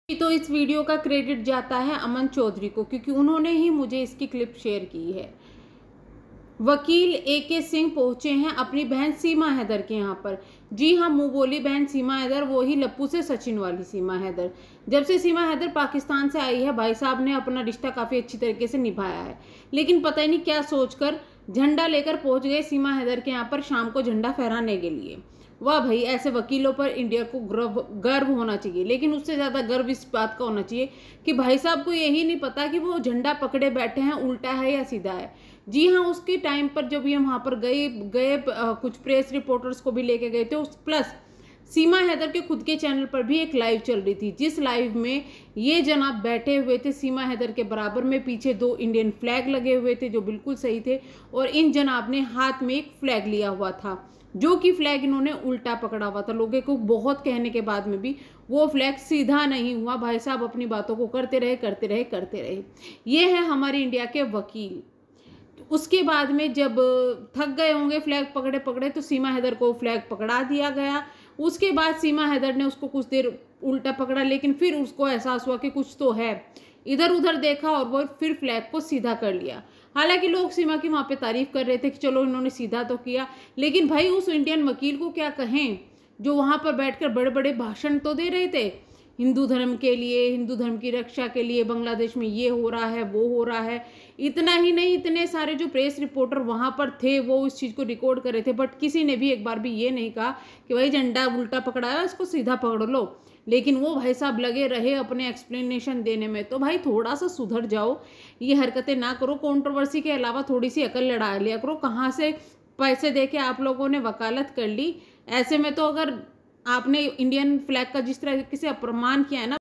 तो इस वीडियो का क्रेडिट जाता है अमन चौधरी को, क्योंकि उन्होंने ही मुझे इसकी क्लिप शेयर की है। वकील AK सिंह पहुंचे हैं अपनी बहन सीमा हैदर के यहाँ पर। जी हाँ, मुंह बोली बहन सीमा हैदर, वो ही लप्पू से सचिन वाली सीमा हैदर। जब से सीमा हैदर पाकिस्तान से आई है, भाई साहब ने अपना रिश्ता काफ़ी अच्छी तरीके से निभाया है, लेकिन पता ही नहीं क्या सोचकर झंडा लेकर पहुंच गए सीमा हैदर के यहाँ पर शाम को झंडा फहराने के लिए। वाह भाई, ऐसे वकीलों पर इंडिया को गर्व होना चाहिए, लेकिन उससे ज़्यादा गर्व इस बात का होना चाहिए कि भाई साहब को यही नहीं पता कि वो झंडा पकड़े बैठे हैं उल्टा है या सीधा है। जी हाँ, उसके टाइम पर जब ये वहाँ पर गए कुछ प्रेस रिपोर्टर्स को भी लेके गए थे, उस प्लस सीमा हैदर के खुद के चैनल पर भी एक लाइव चल रही थी, जिस लाइव में ये जनाब बैठे हुए थे सीमा हैदर के बराबर में, पीछे 2 इंडियन फ्लैग लगे हुए थे जो बिल्कुल सही थे, और इन जनाब ने हाथ में एक फ्लैग लिया हुआ था जो कि फ्लैग इन्होंने उल्टा पकड़ा हुआ था। लोगों को बहुत कहने के बाद में भी वो फ्लैग सीधा नहीं हुआ। भाई साहब अपनी बातों को करते रहे। ये है हमारे इंडिया के वकील। उसके बाद में जब थक गए होंगे फ्लैग पकड़े तो सीमा हैदर को फ्लैग पकड़ा दिया गया। उसके बाद सीमा हैदर ने उसको कुछ देर उल्टा पकड़ा, लेकिन फिर उसको एहसास हुआ कि कुछ तो है, इधर उधर देखा और वो फिर फ्लैग को सीधा कर लिया। हालांकि लोग सीमा की वहाँ पे तारीफ कर रहे थे कि चलो इन्होंने सीधा तो किया, लेकिन भाई उस इंडियन वकील को क्या कहें जो वहाँ पर बैठकर बड़े बड़े भाषण तो दे रहे थे हिंदू धर्म के लिए, हिंदू धर्म की रक्षा के लिए, बांग्लादेश में ये हो रहा है वो हो रहा है। इतना ही नहीं, इतने सारे जो प्रेस रिपोर्टर वहाँ पर थे वो इस चीज़ को रिकॉर्ड कर रहे थे, बट किसी ने भी एक बार भी ये नहीं कहा कि भाई झंडा उल्टा पकड़ा है इसको सीधा पकड़ लो। लेकिन वो भाई साहब लगे रहे अपने एक्सप्लेनेशन देने में। तो भाई थोड़ा सा सुधर जाओ, ये हरकतें ना करो। कंट्रोवर्सी के अलावा थोड़ी सी अकल लड़ा लिया करो। कहाँ से पैसे दे के आप लोगों ने वकालत कर ली। ऐसे में तो अगर आपने इंडियन फ्लैग का जिस तरीके से अपमान किया है ना,